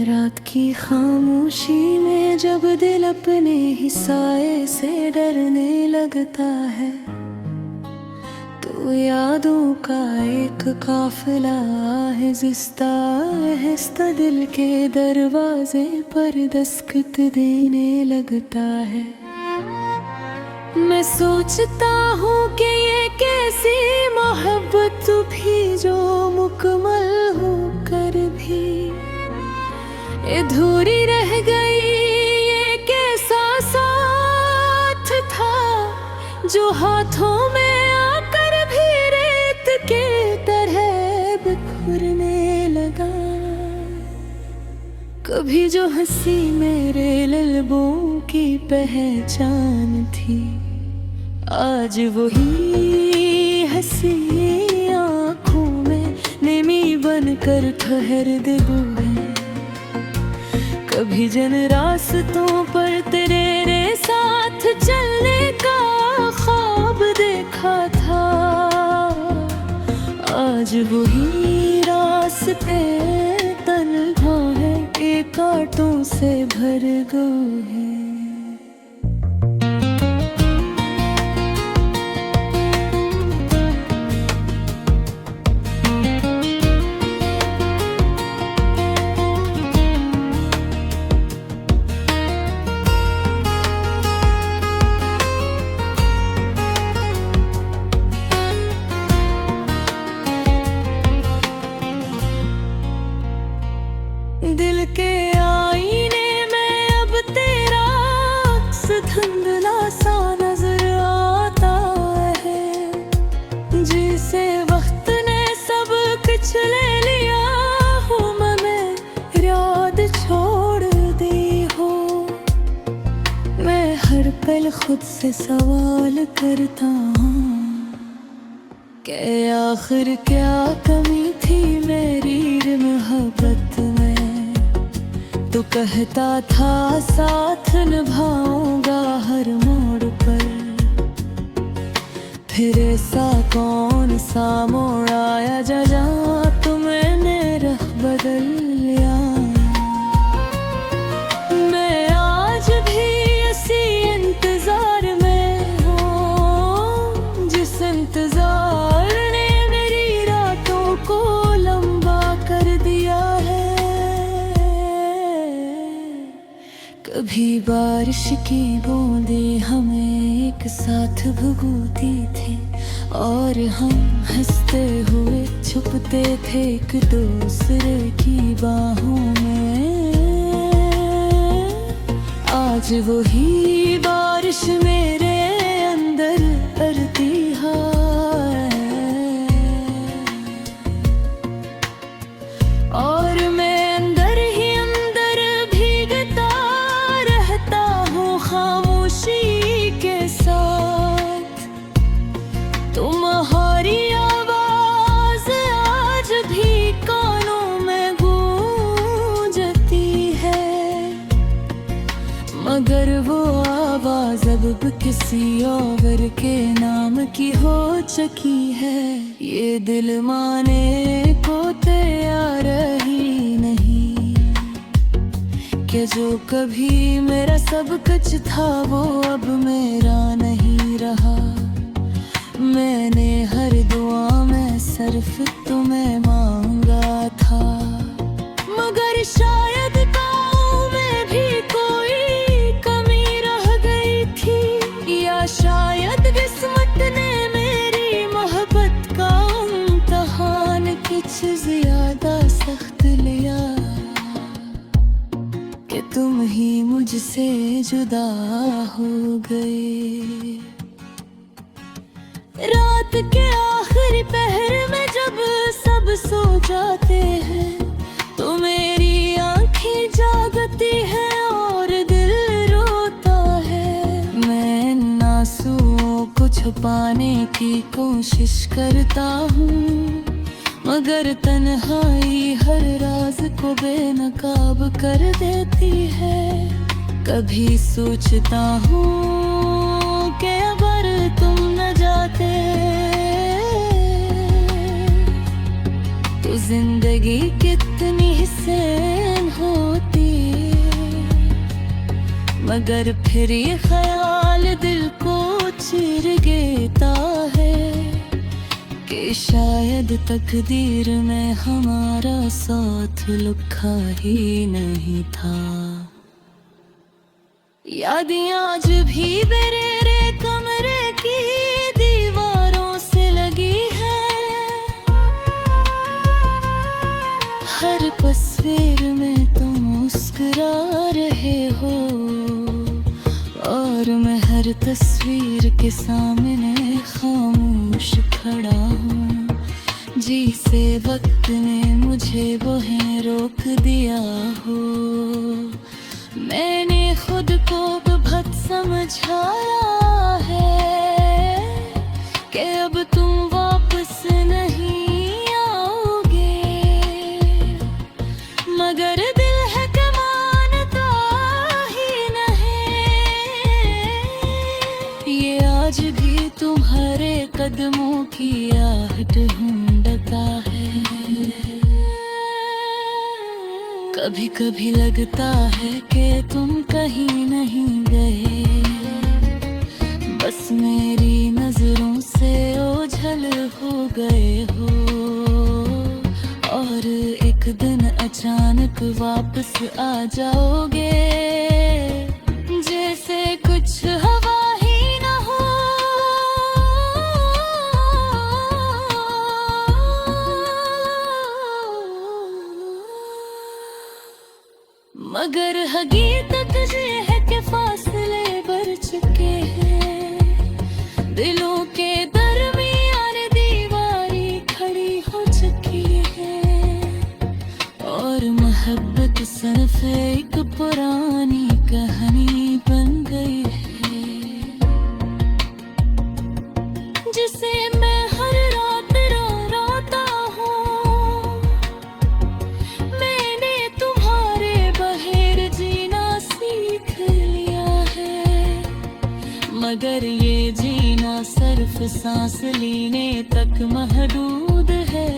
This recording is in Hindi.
रात की खामोशी में जब दिल अपने ही साए से डरने लगता है, तो यादों का एक काफिला आहिस्ता आहिस्ता दिल के दरवाजे पर दस्तक देने लगता है। मैं सोचता हूँ कि ये कैसी मोहब्बत भी जो मुकम्मल होकर भी अधूरी रह गई। ये कैसा साथ था जो हाथों में आकर भी रेत के तरह बिखरने लगा। कभी जो हंसी मेरे लबों की पहचान थी, आज वही हंसी आँखों में नेमी बनकर ठहर दे है। कभी जिन रास्तों पर तेरे साथ चलने का ख्वाब देखा था, आज वही रास्ते तन्हा है कि कांटों से भर गए हैं। दिल के आईने में अब तेरा अक्स धुंधला सा नजर आता है। जिसे वक्त ने सब कुछ ले लिया हूँ मैं याद छोड़ दी हो। मैं हर पल खुद से सवाल करता हूँ कि आखिर क्या कमी थी मेरी मोहब्बत में। तो कहता था साथ निभाऊंगा हर मोड़ पर, फिर ऐसा कौन सा मोड़ आया जहाँ तो मैंने रख बदल लिया। मैं आज भी इसी इंतजार में हूँ जिस इंतजार ने मेरी रातों को लंबा कर दिया है। कभी बारिश की बूंदें हमें एक साथ भिगोती थी, और हम हंसते हुए छुपते थे एक दूसरे की बाहों में। आज वही बारिश मेरे अंदर करती है, और मैं अंदर ही अंदर भीगता रहता हूँ खामोशी के साथ। तुम्हारी आवाज आज भी कानों में गूंजती है, मगर वो आवाज अब किसी और के नाम की हो चुकी है। ये दिल माने को तैयार ही नहीं कि जो कभी मेरा सब कुछ था वो अब मेरा नहीं रहा। मैंने हर दुआ में सिर्फ तुम्हें मांगा था, मगर शायद पाँव में भी कोई कमी रह गई थी, या शायद किस्मत ने मेरी मोहब्बत का इम्तिहान कुछ ज्यादा सख्त लिया कि तुम ही मुझसे जुदा हो गए। रात के आखिरी पहर में जब सब सो जाते हैं, तो मेरी आंखें जागती हैं और दिल रोता है। मैं इन आंसुओं को छुपाने की कोशिश करता हूँ, मगर तन्हाई हर राज को बेनकाब कर देती है। कभी सोचता हूँ कि अगर तुम न जाते तो जिंदगी कितनी हसीन होती, मगर फिर ये ख्याल दिल को चिर देता है कि शायद तकदीर में हमारा साथ लिखा ही नहीं था। यादें आज भी मेरे कमरे की दीवारों से लगी है, हर तस्वीर में तुम मुस्कुरा रहे हो और मैं हर तस्वीर के सामने खामोश खड़ा हूँ। जिसे वक्त ने मुझे वहीं रोक दिया हो, मैंने खुद को बहुत समझाया है कि अब तुम वापस नहीं आओगे, मगर दिल है कि मानता ही नहीं। ये आज भी तुम्हारे कदमों की आहट ढूंढता है। कभी कभी लगता है कि तुम कहीं नहीं गए, बस मेरी नजरों से ओझल हो गए हो और एक दिन अचानक वापस आ जाओगे, जैसे कुछ हवा ही ना हो। मगर हकीकत ये है कि फासले बढ़ चुके हैं, दिलों के दरमियान दीवारी खड़ी हो चुकी है और मोहब्बत सिर्फ एक पुरानी कहानी बन गई है, जिसे मैं हर रात रोता हूँ। मैंने तुम्हारे बगैर जीना सीख लिया है, मगर ये जीना सिर्फ सांस लेने तक महदूद है।